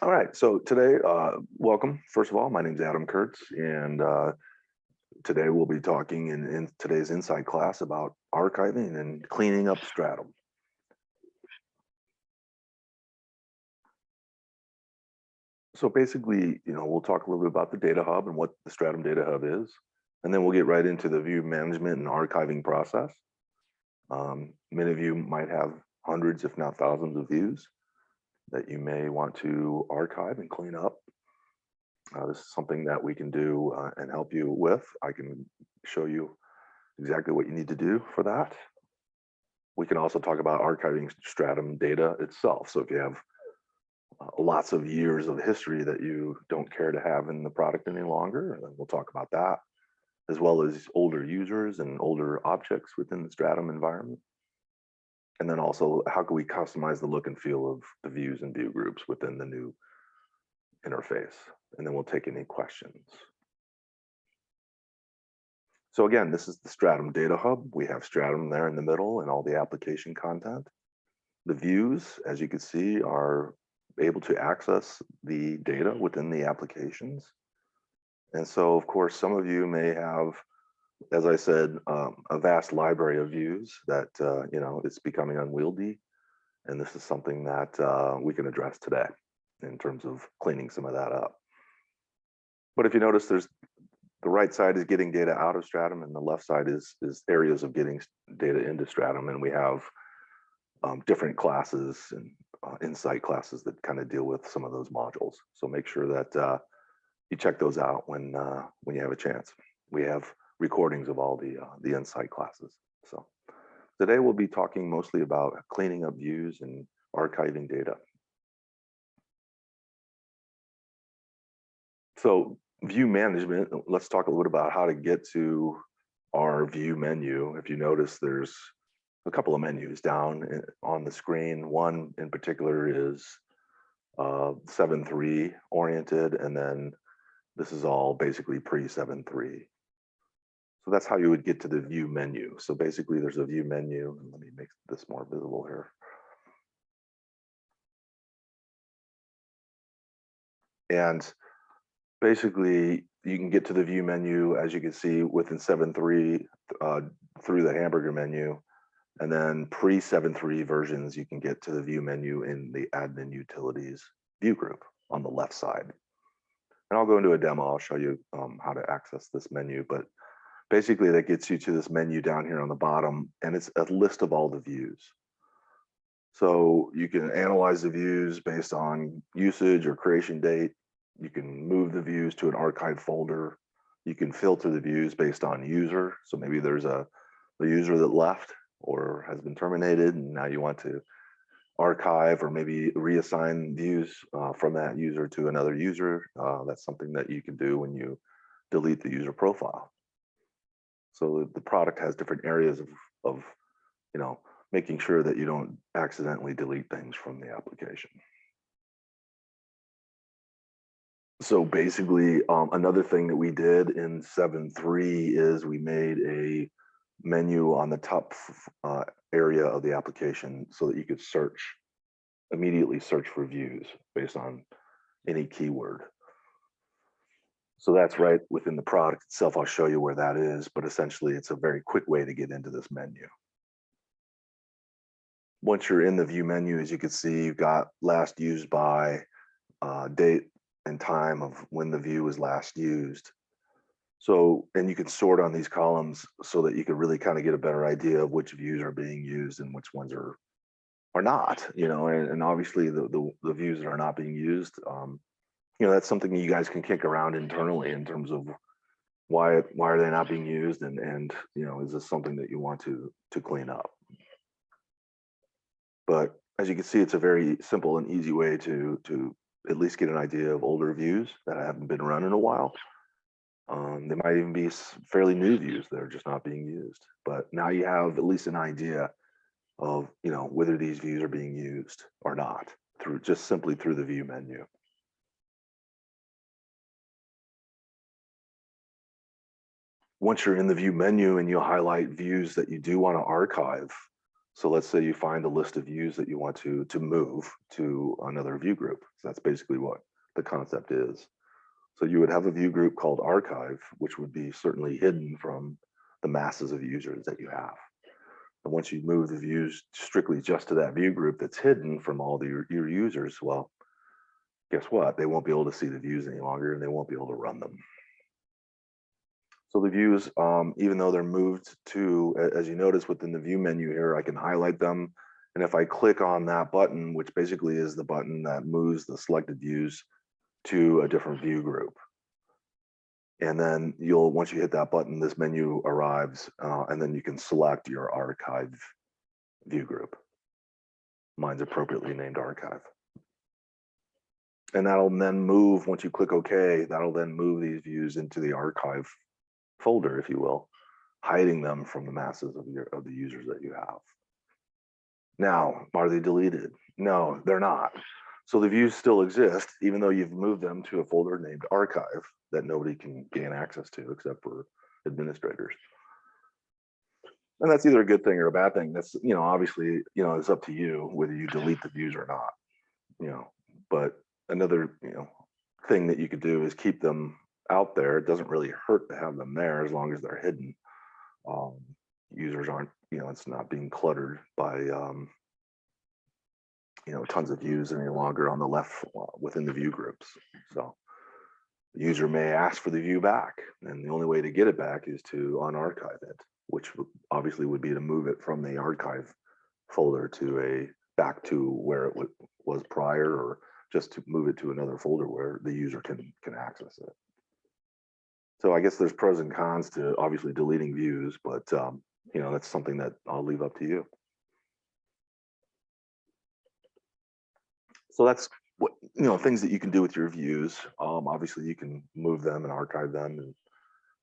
All right, so today, welcome. First of all, my name is Adam Kurtz, and today we'll be talking in today's Insight class about archiving and cleaning up Stratum. So basically, we'll talk a little bit about the data hub and what the Stratum data hub is, and then we'll get right into the view management and archiving process. Many of you might have hundreds, if not thousands, of views that you may want to archive and clean up. This is something that we can do and help you with. I can show you exactly what you need to do for that. We can also talk about archiving Stratum data itself. So if you have lots of years of history that you don't care to have in the product any longer, then we'll talk about that, as well as older users and older objects within the Stratum environment. And then also, how can we customize the look and feel of the views and view groups within the new interface? And then we'll take any questions. So again, this is the Stratum Data Hub. We have Stratum there in the middle and all the application content. The views, as you can see, are able to access the data within the applications. And so, of course, some of you may have, as I said, a vast library of views that, it's becoming unwieldy. And this is something that we can address today in terms of cleaning some of that up. But if you notice, the right side is getting data out of Stratum, and the left side is areas of getting data into Stratum. And we have different classes and Insight classes that kind of deal with some of those modules. So make sure that you check those out when you have a chance. We have recordings of all the Insight classes. So today we'll be talking mostly about cleaning up views and archiving data. So view management, let's talk a little bit about how to get to our view menu. If you notice, there's a couple of menus down on the screen. One in particular is 7.3 oriented, and then this is all basically pre 7.3. So that's how you would get to the view menu. So basically there's a view menu, and let me make this more visible here. And basically you can get to the view menu, as you can see, within 7.3 through the hamburger menu. And then pre 7.3 versions, you can get to the view menu in the admin utilities view group on the left side. And I'll go into a demo. I'll show you how to access this menu. But basically, that gets you to this menu down here on the bottom, and it's a list of all the views. So you can analyze the views based on usage or creation date. You can move the views to an archive folder. You can filter the views based on user. So maybe there's a user that left or has been terminated, and now you want to archive or maybe reassign views from that user to another user. That's something that you can do when you delete the user profile. So the product has different areas of making sure that you don't accidentally delete things from the application. So basically, another thing that we did in 7.3 is we made a menu on the top area of the application so that you could immediately search for views based on any keyword. So that's right within the product itself. I'll show you where that is, but essentially it's a very quick way to get into this menu. Once you're in the view menu, as you can see, you've got last used by, date and time of when the view was last used. So, and you can sort on these columns so that you can really kind of get a better idea of which views are being used and which ones are not, and obviously the views that are not being used, that's something you guys can kick around internally in terms of why are they not being used, and is this something that you want to clean up? But as you can see, it's a very simple and easy way to at least get an idea of older views that haven't been run in a while. They might even be fairly new views that are just not being used. But now you have at least an idea of whether these views are being used or not simply through the view menu. Once you're in the view menu and you highlight views that you do want to archive, So let's say you find a list of views that you want to move to another view group. So that's basically what the concept is. So you would have a view group called archive, which would be certainly hidden from the masses of users that you have. And once you move the views strictly just to that view group that's hidden from all your users, well, guess what? They won't be able to see the views any longer, and they won't be able to run them. So the views, even though they're moved to, as you notice within the view menu here, I can highlight them. And if I click on that button, which basically is the button that moves the selected views to a different view group. And then once you hit that button, this menu arrives, and then you can select your archive view group. Mine's appropriately named archive. And that'll then move, once you click OK, that'll then move these views into the archive folder, if you will, hiding them from the masses of the users that you have. Now, are they deleted? No, they're not. So the views still exist, even though you've moved them to a folder named archive that nobody can gain access to except for administrators. And that's either a good thing or a bad thing. That's, obviously, it's up to you whether you delete the views or not, but another, thing that you could do is keep them out there. It doesn't really hurt to have them there as long as they're hidden. Users aren't, it's not being cluttered by, tons of views any longer on the left within the view groups. So the user may ask for the view back, and the only way to get it back is to unarchive it, which obviously would be to move it from the archive folder to back to where it was prior, or just to move it to another folder where the user can access it. So I guess there's pros and cons to obviously deleting views, but that's something that I'll leave up to you. So that's what, things that you can do with your views. Obviously you can move them and archive them,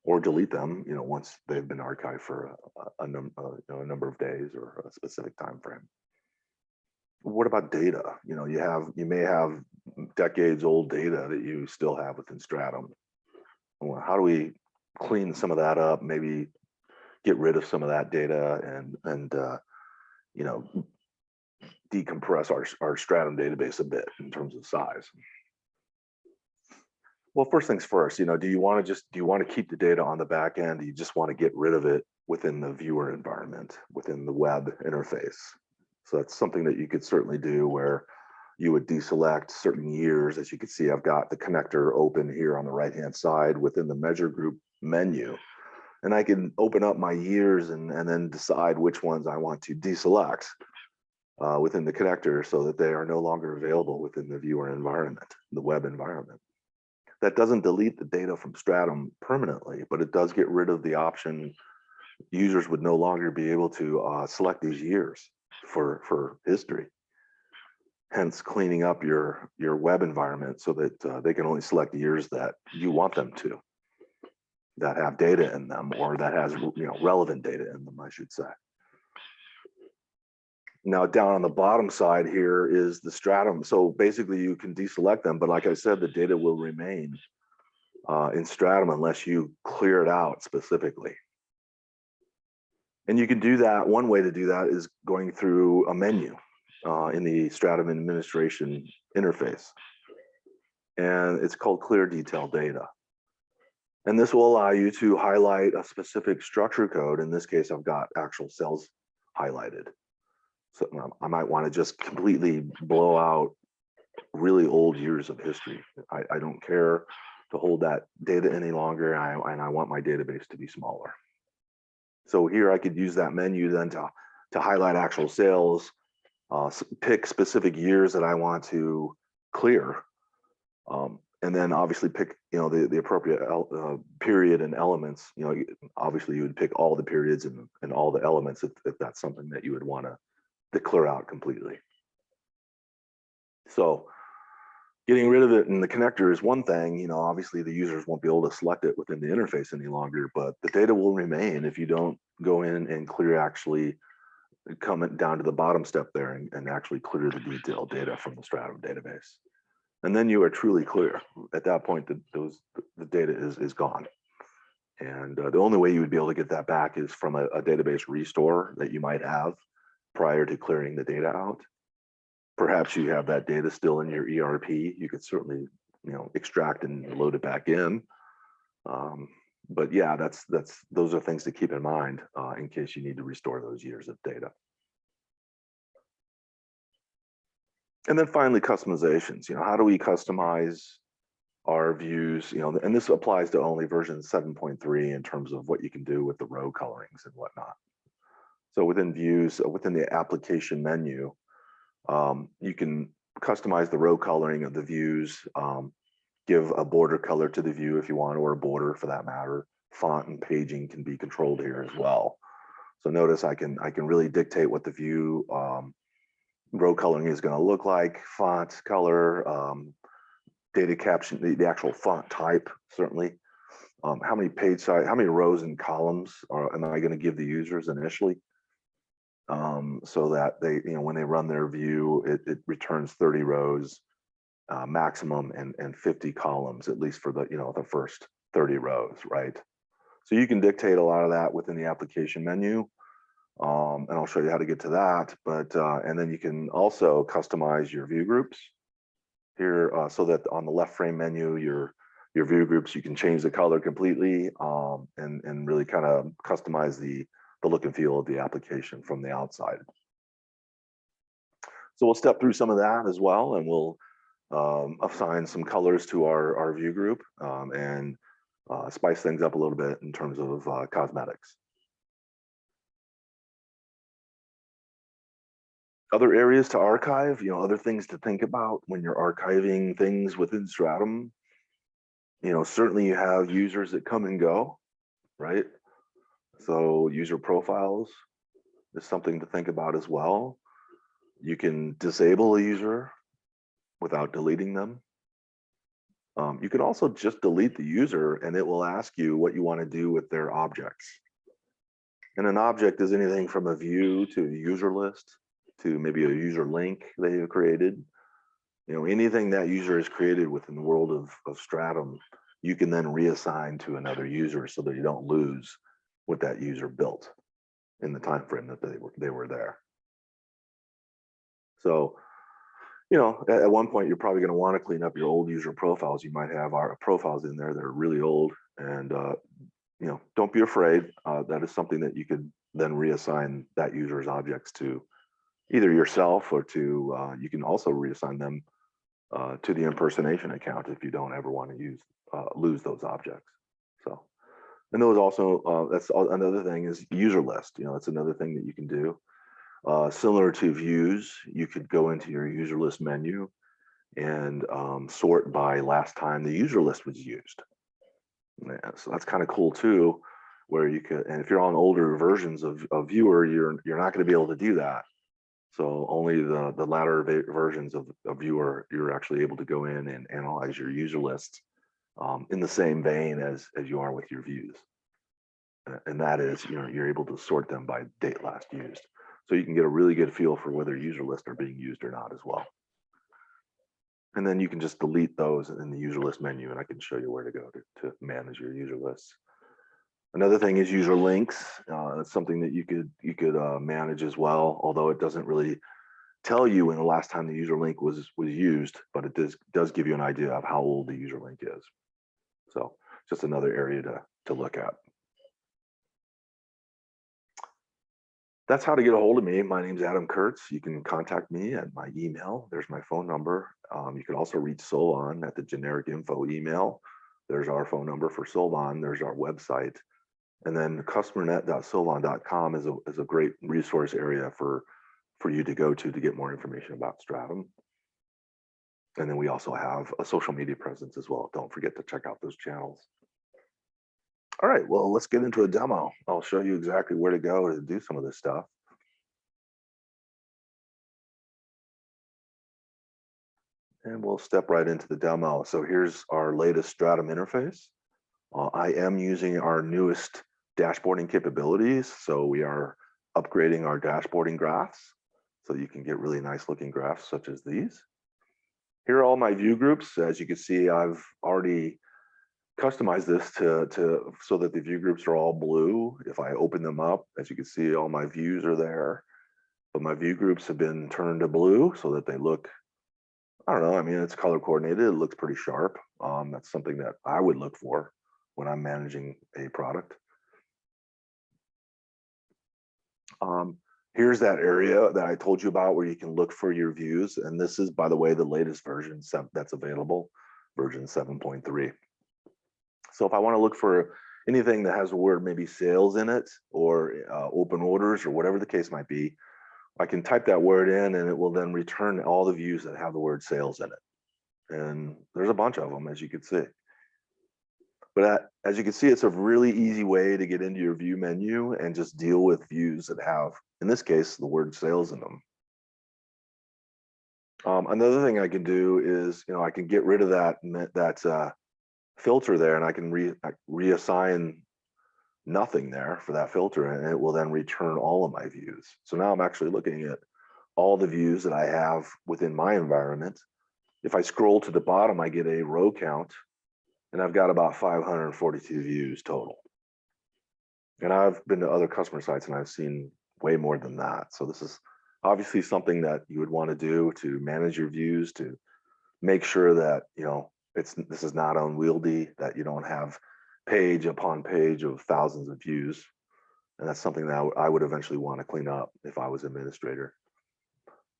or delete them, once they've been archived for a number of days or a specific time frame. What about data? You may have decades old data that you still have within Stratum. Well, how do we clean some of that up? Maybe get rid of some of that data and decompress our Stratum database a bit in terms of size. Well, first things first, do you want to keep the data on the back end? Do you just want to get rid of it within the viewer environment, within the web interface? So that's something that you could certainly do, where you would deselect certain years. As you can see, I've got the connector open here on the right-hand side within the measure group menu. And I can open up my years and then decide which ones I want to deselect within the connector, so that they are no longer available within the viewer environment, the web environment. That doesn't delete the data from Stratum permanently, but it does get rid of the option. Users would no longer be able to select these years for history, hence cleaning up your web environment so that they can only select the years that you want them to, that have data in them, or that has relevant data in them, I should say. Now down on the bottom side here is the Stratum. So basically you can deselect them, but like I said, the data will remain in Stratum unless you clear it out specifically. And you can do that. One way to do that is going through a menu in the Stratum administration interface. And it's called Clear Detail Data. And this will allow you to highlight a specific structure code. In this case, I've got actual cells highlighted. So I might want to just completely blow out really old years of history. I don't care to hold that data any longer, and I want my database to be smaller. So here I could use that menu then to highlight actual sales, pick specific years that I want to clear, and then obviously pick the appropriate period and elements. Obviously you would pick all the periods and all the elements if that's something that you would want to clear out completely. So getting rid of it in the connector is one thing. Obviously the users won't be able to select it within the interface any longer, but the data will remain if you don't go in and actually come down to the bottom step there and actually clear the detailed data from the Stratum database. And then you are truly clear. At that point, the data is gone. And the only way you would be able to get that back is from a database restore that you might have prior to clearing the data out. Perhaps you have that data still in your ERP. You could certainly, extract and load it back in. But yeah, those are things to keep in mind in case you need to restore those years of data. And then finally, customizations. How do we customize our views? And this applies to only version 7.3 in terms of what you can do with the row colorings and whatnot. So within views, within the application menu, you can customize the row coloring of the views, give a border color to the view if you want, or a border for that matter. Font and paging can be controlled here as well. So notice I can really dictate what the view row coloring is going to look like, font color, data caption, the actual font type, certainly. How many page size, how many rows and columns am I going to give the users initially? So that they, when they run their view, it returns 30 rows maximum and 50 columns, at least for the, the first 30 rows, right? So you can dictate a lot of that within the application menu. And I'll show you how to get to that. But and then you can also customize your view groups here, so that on the left frame menu, your view groups, you can change the color completely, and really kind of customize the look and feel of the application from the outside. So we'll step through some of that as well, and we'll assign some colors to our view group, and spice things up a little bit in terms of cosmetics. Other areas to archive, other things to think about when you're archiving things within Stratum. Certainly you have users that come and go, right? So user profiles is something to think about as well. You can disable a user without deleting them. You can also just delete the user and it will ask you what you want to do with their objects. And an object is anything from a view to a user list to maybe a user link they have created. Anything that user has created within the world of Stratum, you can then reassign to another user so that you don't lose what that user built in the time frame that they were there. So, at one point you're probably going to want to clean up your old user profiles. You might have our profiles in there that are really old, and don't be afraid. That is something that you could then reassign that user's objects to either yourself or to you can also reassign them to the impersonation account if you don't ever want to lose those objects. So, and those also that's another thing is user list. That's another thing that you can do. Similar to views, you could go into your user list menu and sort by last time the user list was used. Yeah, so that's kind of cool too, where you could, and if you're on older versions of Viewer, you're not going to be able to do that. So only the latter versions of Viewer, you're actually able to go in and analyze your user list in the same vein as you are with your views. And that is, you're able to sort them by date last used. So you can get a really good feel for whether user lists are being used or not as well. And then you can just delete those in the user list menu, and I can show you where to go to manage your user lists. Another thing is user links. That's something that you could manage as well, although it doesn't really tell you when the last time the user link was used, but it does give you an idea of how old the user link is. So just another area to look at. That's how to get a hold of me. My name's Adam Kurtz. You can contact me at my email. There's my phone number. You can also reach Sylvan at the generic info email. There's our phone number for Sylvan. There's our website. And then customernet.sylvan.com is a great resource area for you to go to get more information about Stratum. And then we also have a social media presence as well. Don't forget to check out those channels. All right, well, let's get into a demo. I'll show you exactly where to go to do some of this stuff. And we'll step right into the demo. So here's our latest Stratum interface. I am using our newest dashboarding capabilities. So we are upgrading our dashboarding graphs so you can get really nice looking graphs such as these. Here are all my view groups. As you can see, I've already customize this so that the view groups are all blue. If I open them up, as you can see, all my views are there. but my view groups have been turned to blue so that they look, I don't know, I mean, it's color coordinated, it looks pretty sharp. That's something that I would look for when I'm managing a product. Um, Here's that area that I told you about where you can look for your views. And this is, by the way, the latest version that's available, version 7.3. So if I want to look for anything that has the word maybe sales in it, or open orders, or whatever the case might be, I can type that word in and it will then return all the views that have the word sales in it. And there's a bunch of them, as you can see. But as you can see, it's a really easy way to get into your view menu and just deal with views that have, in this case, the word sales in them. Another thing I can do is, I can get rid of that filter there, and I can reassign nothing there for that filter, and it will then return all of my views. So now I'm actually looking at all the views that I have within my environment. If I scroll to the bottom, I get a row count, and I've got about 542 views total. And I've been to other customer sites and I've seen way more than that. So this is obviously something that you would want to do to manage your views, to make sure that, this is not unwieldy, that you don't have page upon page of thousands of views. And that's something that I would eventually want to clean up if I was administrator.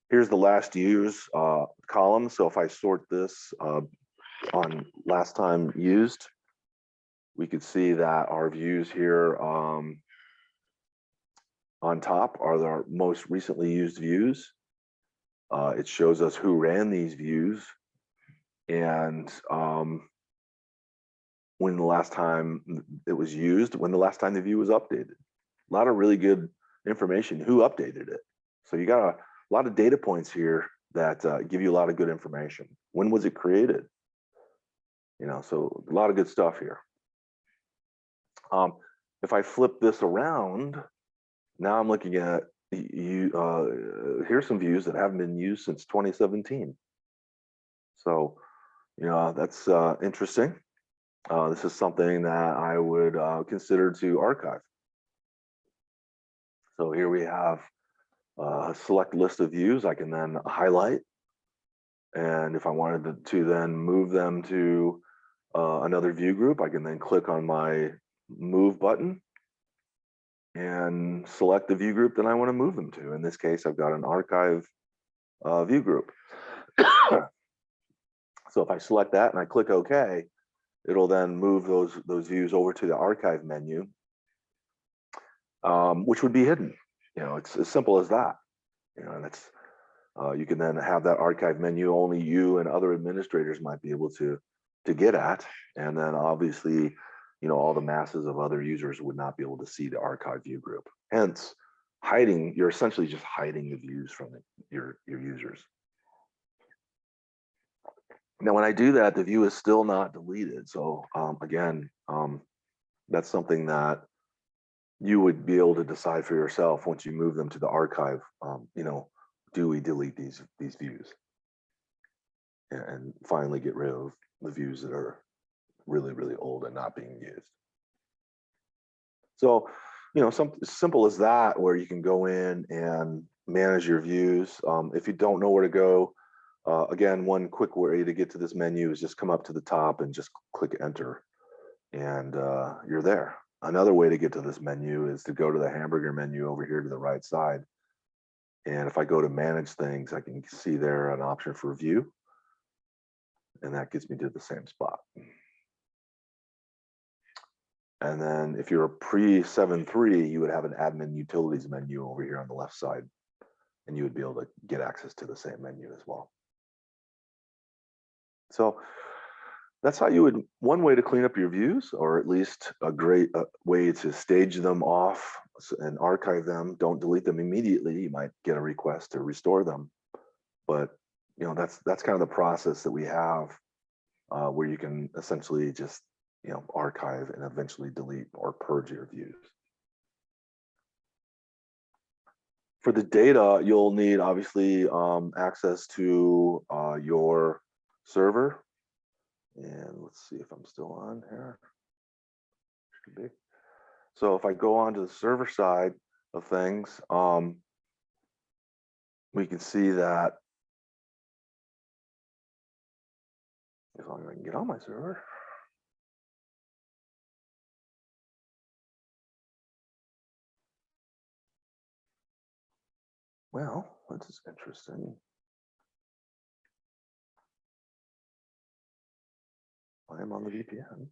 Here's the last use column. So if I sort this on last time used, we could see that our views here on top are our most recently used views. It shows us who ran these views and when the last time it was used, when the last time the view was updated. A lot of really good information, who updated it. So you got a lot of data points here that give you a lot of good information. When was it created? So a lot of good stuff here. If I flip this around, now I'm looking at here's some views that haven't been used since 2017. So, that's interesting. This is something that I would consider to archive. So here we have a select list of views I can then highlight. And if I wanted to then move them to another view group, I can then click on my move button and select the view group that I want to move them to. In this case, I've got an archive view group. So if I select that and I click OK, it'll then move those views over to the archive menu, which would be hidden. It's as simple as that. And it's you can then have that archive menu only you and other administrators might be able to get at, and then obviously, all the masses of other users would not be able to see the archive view group. Hence, you're essentially just hiding the views from your users. Now, when I do that, the view is still not deleted. So again, that's something that you would be able to decide for yourself once you move them to the archive. Do we delete these views and finally get rid of the views that are really, really old and not being used? So, something simple as that, where you can go in and manage your views. If you don't know where to go, again, one quick way to get to this menu is just come up to the top and just click enter, and you're there. Another way to get to this menu is to go to the hamburger menu over here to the right side. And if I go to manage things, I can see there an option for view, and that gets me to the same spot. And then if you're a pre 7.3, you would have an admin utilities menu over here on the left side, and you would be able to get access to the same menu as well. So that's how one way to clean up your views, or at least a great way to stage them off and archive them. Don't delete them immediately. You might get a request to restore them, but that's kind of the process that we have, where you can essentially just archive and eventually delete or purge your views. For the data, you'll need obviously access to your server. And let's see if I'm still on here. Should be. So if I go on to the server side of things, we can see that as long as I can get on my server. Well, this is interesting. I am on the VPN.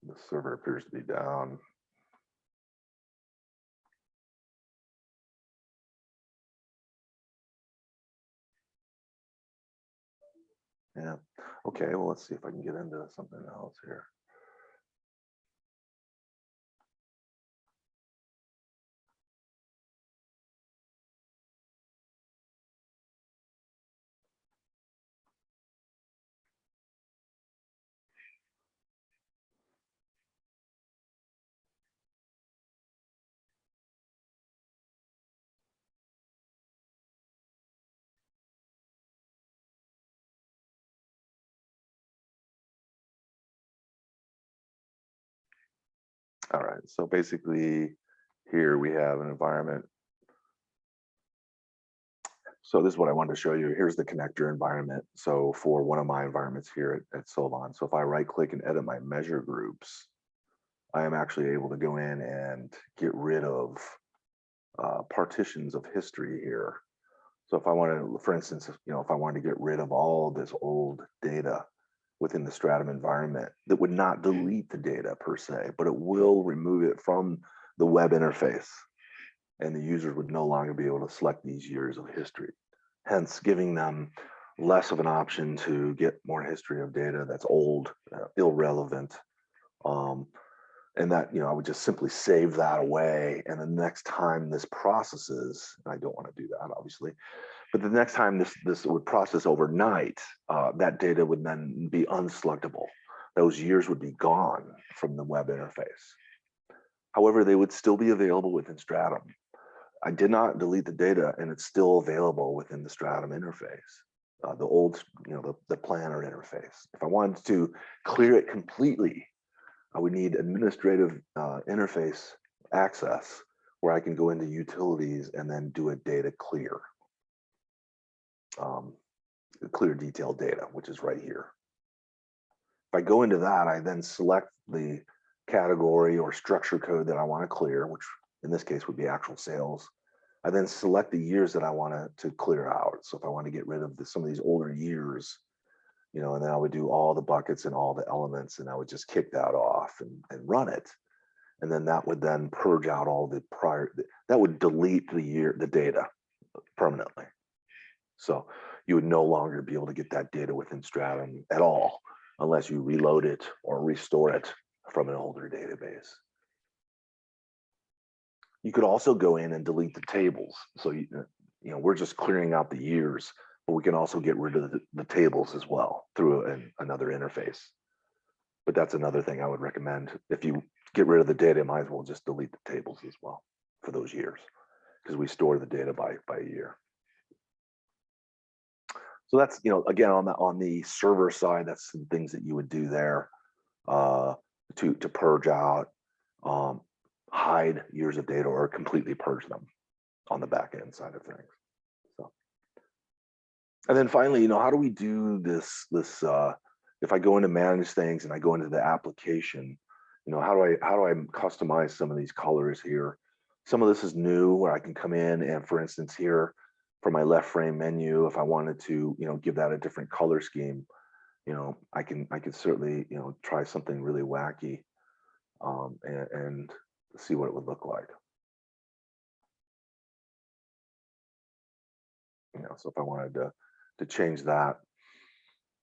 The server appears to be down. Yeah. Okay, well, let's see if I can get into something else here. All right, so basically here we have an environment. So this is what I wanted to show you. Here's the connector environment. So for one of my environments here at Solon. So if I right click and edit my measure groups, I am actually able to go in and get rid of partitions of history here. So if I wanted to, for instance, if I wanted to get rid of all this old data within the Stratum environment, that would not delete the data per se, but it will remove it from the web interface. And the users would no longer be able to select these years of history, hence giving them less of an option to get more history of data that's old, irrelevant. And that, I would just simply save that away. And the next time this processes, and I don't want to do that, obviously, but the next time this would process overnight, that data would then be unselectable. Those years would be gone from the web interface. However, they would still be available within Stratum. I did not delete the data, and it's still available within the Stratum interface, the old, the planner interface. If I wanted to clear it completely, I would need administrative interface access where I can go into utilities and then do a data clear. Clear detailed data, which is right here. If I go into that, I then select the category or structure code that I want to clear, which in this case would be actual sales. I then select the years that I want to clear out. So if I want to get rid of some of these older years, and then I would do all the buckets and all the elements, and I would just kick that off and run it. And then that would then purge out all the that would delete the data permanently. So you would no longer be able to get that data within Stratum at all, unless you reload it or restore it from an older database. You could also go in and delete the tables. So, we're just clearing out the years, but we can also get rid of the tables as well through another interface. But that's another thing I would recommend. If you get rid of the data, might as well just delete the tables as well for those years, because we store the data by year. So that's, again, on the server side, that's some things that you would do there to purge out, hide years of data, or completely purge them on the back end side of things. So, and then finally, how do we do this? If I go into manage things and I go into the application, how do I customize some of these colors here? Some of this is new, where I can come in and, for instance, here for my left frame menu, if I wanted to, give that a different color scheme, I could certainly, try something really wacky, and see what it would look like. So if I wanted to change that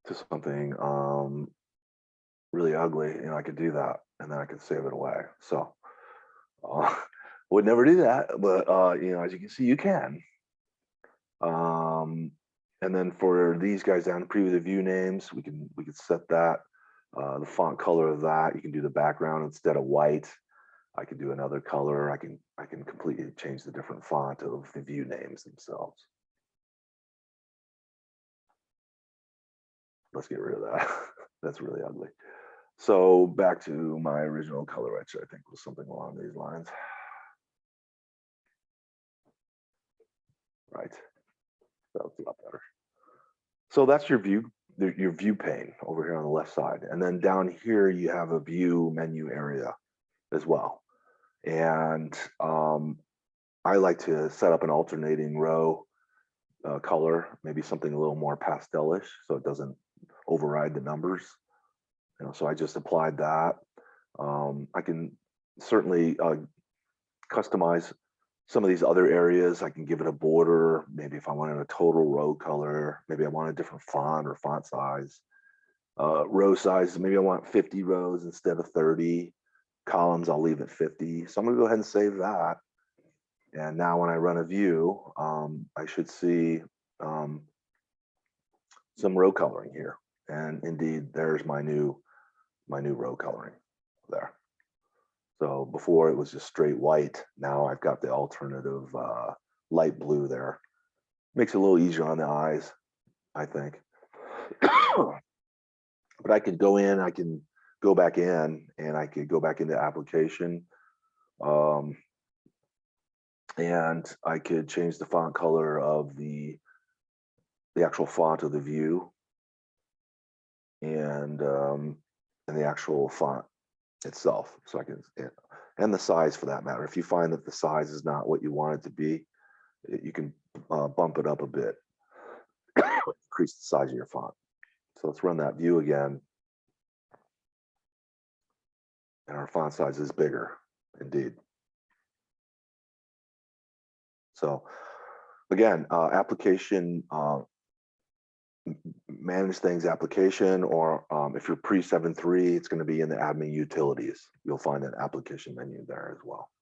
to something really ugly, I could do that, and then I could save it away. So would never do that, but as you can see, you can. And then for these guys down, preview the view names, we could set that, the font color of that. You can do the background instead of white. I could do another color. I can completely change the different font of the view names themselves. Let's get rid of that. That's really ugly. So back to my original color, which I think was something along these lines. Right. That looks a lot better. So that's your view pane over here on the left side. And then down here, you have a view menu area as well. And I like to set up an alternating row color, maybe something a little more pastelish so it doesn't override the numbers. So I just applied that. I can certainly customize some of these other areas. I can give it a border. Maybe if I wanted a total row color, maybe I want a different font or font size. Row size, maybe I want 50 rows instead of 30. Columns, I'll leave at 50. So I'm gonna go ahead and save that. And now when I run a view, I should see some row coloring here. And indeed, there's my new row coloring there. So before it was just straight white. Now I've got the alternative light blue there. Makes it a little easier on the eyes, I think. But I could go in, I can go back in, and I could go back into application. And I could change the font color of the actual font of the view, and the actual font itself. So I can, and the size for that matter. If you find that the size is not what you want it to be, you can bump it up a bit, increase the size of your font. So let's run that view again. And our font size is bigger, indeed. So again, application, manage things application, or if you're pre 7.3, it's going to be in the admin utilities. You'll find an application menu there as well.